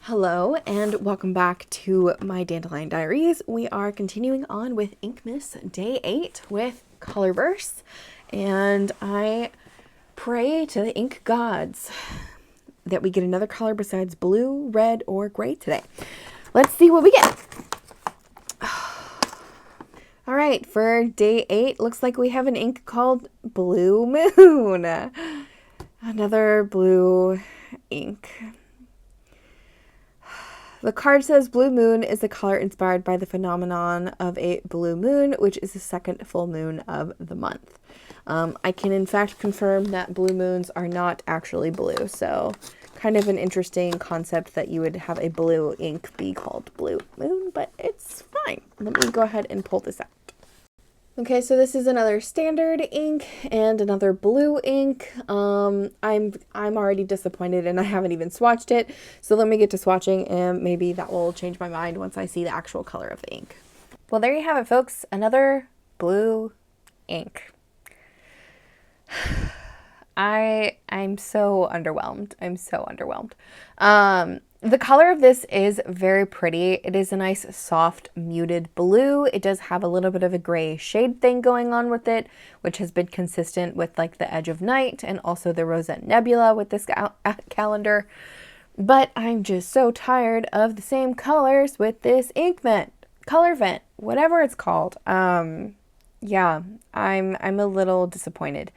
Hello and welcome back to my Dandelion Diaries. We are continuing on with Inkmas Day 8 with Colorverse, and I pray to the ink gods that we get another color besides blue, red, or gray today. Let's see what we get. All right, for Day 8, looks like we have an ink called Blue Moon. Another blue ink. The card says Blue Moon is a color inspired by the phenomenon of a blue moon, which is the second full moon of the month. I can in fact confirm that blue moons are not actually blue, so kind of an interesting concept that you would have a blue ink be called Blue Moon, but it's fine. Let me go ahead and pull this out. Okay, so this is another standard ink and another blue ink. I'm already disappointed and I haven't even swatched it. So let me get to swatching and maybe that will change my mind once I see the actual color of the ink. Well, there you have it, folks. Another blue ink. I'm so underwhelmed. I'm so underwhelmed. The color of this is very pretty. It is a nice soft muted blue. It does have a little bit of a gray shade thing going on with it, which has been consistent with like the Edge of Night and also the Rosette Nebula with this calendar. But I'm just so tired of the same colors with this inkvent, Colorvent, whatever it's called. Yeah, I'm a little disappointed.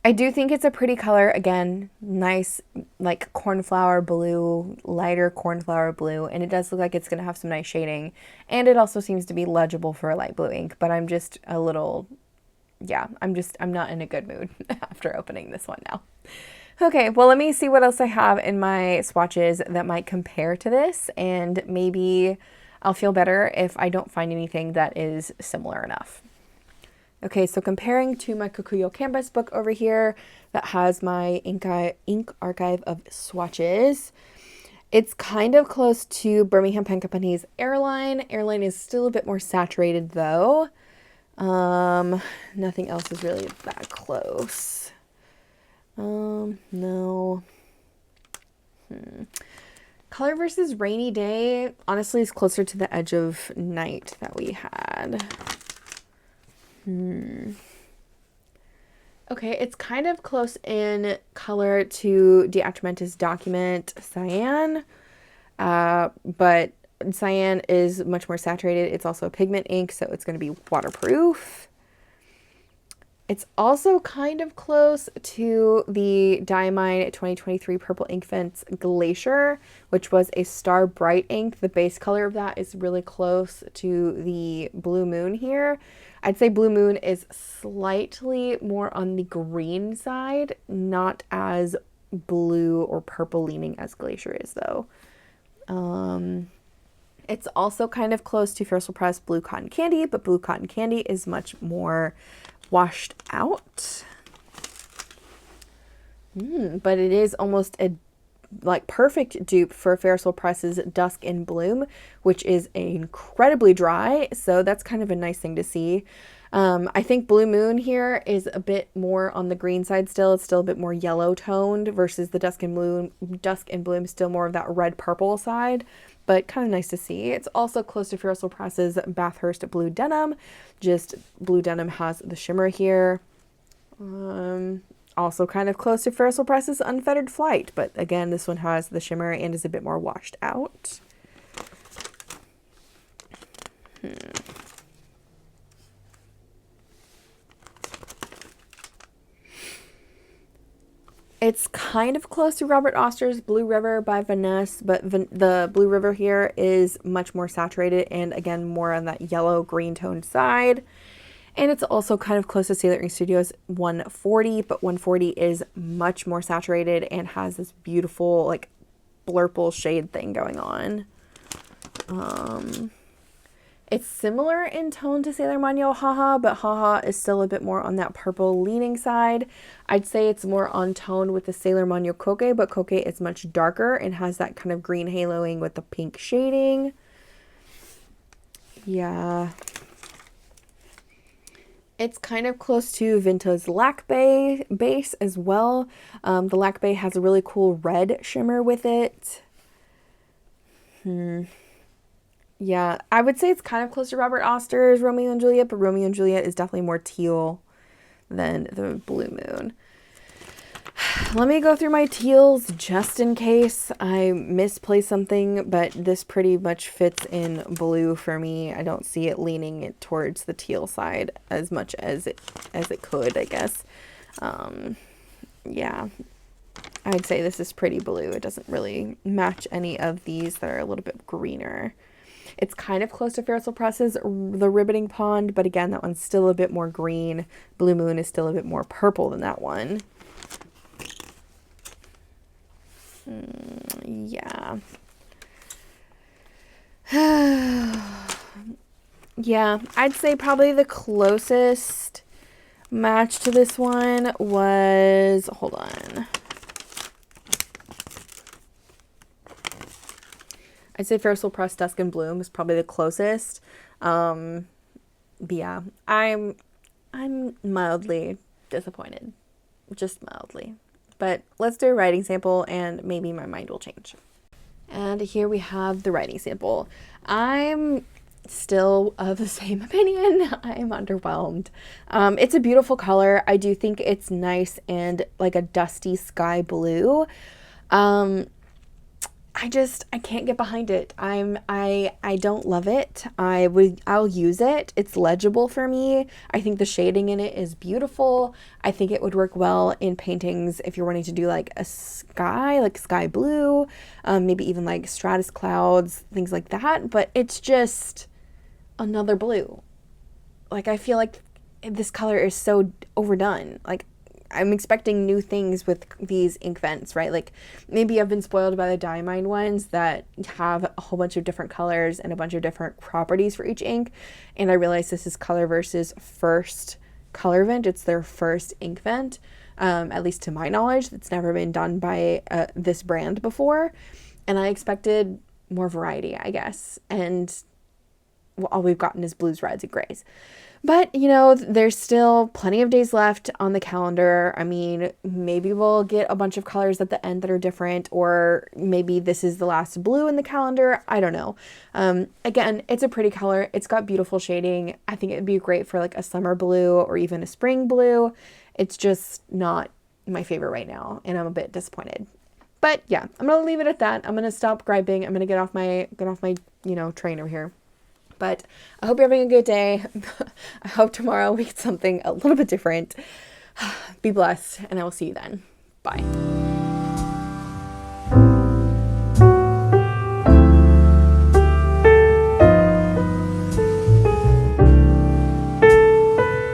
I do think it's a pretty color. Again, nice like cornflower blue, lighter cornflower blue, and it does look like it's going to have some nice shading, and it also seems to be legible for a light blue ink, but I'm just a little, yeah, I'm not in a good mood after opening this one now. Okay, well, let me see what else I have in my swatches that might compare to this, and maybe I'll feel better if I don't find anything that is similar enough. Okay, so comparing to my Kukuyo Canvas book over here that has my ink archive of swatches, it's kind of close to Birmingham Pen Company's Airline. Airline is still a bit more saturated though. Nothing else is really that close. No. Color versus Rainy Day honestly is closer to the Edge of Night that we had. Okay, it's kind of close in color to 𝗬𝗓𝗏𝗏's Document Cyan, but cyan is much more saturated. It's also a pigment ink, so it's going to be waterproof. It's also kind of close to the Diamine 2023 Purple Inkvent's Glacier, which was a Star Bright ink. The base color of that is really close to the Blue Moon here. I'd say Blue Moon is slightly more on the green side, not as blue or purple leaning as Glacier is though. It's also kind of close to Ferris Press Blue Cotton Candy, but Blue Cotton Candy is much more washed out. But it is almost a like perfect dupe for Ferris Press's Dusk in Bloom, which is incredibly dry, so that's kind of a nice thing to see. I think Blue Moon here is a bit more on the green side still. It's still a bit more yellow toned versus the Dusk in Bloom is still more of that red purple side, but kind of nice to see. It's also close to Ferris Press's Bathurst Blue Denim. Just Blue Denim has the shimmer here. Also kind of close to Ferris Press's Unfettered Flight, but again, this one has the shimmer and is a bit more washed out. It's kind of close to Robert Oster's Blue River by Vanessa, but the Blue River here is much more saturated and again, more on that yellow green toned side. And it's also kind of close to Sailor Ink Studios 140, but 140 is much more saturated and has this beautiful like blurple shade thing going on. It's similar in tone to Sailor Manyo Haha, but Haha is still a bit more on that purple leaning side. I'd say it's more on tone with the Sailor Manyo Koke, but Koke is much darker and has that kind of green haloing with the pink shading. Yeah. It's kind of close to Vinta's Lac base as well. The Lac Bay has a really cool red shimmer with it. Yeah, I would say it's kind of close to Robert Oster's Romeo and Juliet, but Romeo and Juliet is definitely more teal than the Blue Moon. Let me go through my teals just in case I misplaced something, but this pretty much fits in blue for me. I don't see it leaning it towards the teal side as much as it could, I guess. Yeah, I'd say this is pretty blue. It doesn't really match any of these that are a little bit greener. It's kind of close to Ferris Press's The Ribbiting Pond, but again, that one's still a bit more green. Blue Moon is still a bit more purple than that one. Yeah. Yeah, I'd say probably the closest match to this one was, hold on. I'd say Ferris Press Dusk and Bloom is probably the closest. But yeah, I'm mildly disappointed. Just mildly. But let's do a writing sample and maybe my mind will change. And here we have the writing sample. I'm still of the same opinion. I'm underwhelmed. It's a beautiful color. I do think it's nice and like a dusty sky blue. I can't get behind it. I don't love it. I'll use it. It's legible for me. I think the shading in it is beautiful. I think it would work well in paintings if you're wanting to do like a sky, like sky blue, maybe even like stratus clouds, things like that. But it's just another blue. Like, I feel like this color is so overdone. Like, I'm expecting new things with these inkvents, right? Like, maybe I've been spoiled by the diamine ones that have a whole bunch of different colors and a bunch of different properties for each ink. And I realize this is Colorverse's first Colorvent. It's their first inkvent, at least to my knowledge. It's never been done by this brand before. And I expected more variety, I guess. And all we've gotten is blues, reds, and grays. But, you know, there's still plenty of days left on the calendar. I mean, maybe we'll get a bunch of colors at the end that are different, or maybe this is the last blue in the calendar. I don't know. Again, it's a pretty color. It's got beautiful shading. I think it'd be great for like a summer blue or even a spring blue. It's just not my favorite right now, and I'm a bit disappointed. But yeah, I'm going to leave it at that. I'm going to stop griping. I'm going to get off my, trainer here. But I hope you're having a good day. I hope tomorrow we get something a little bit different. Be blessed, and I will see you then. Bye.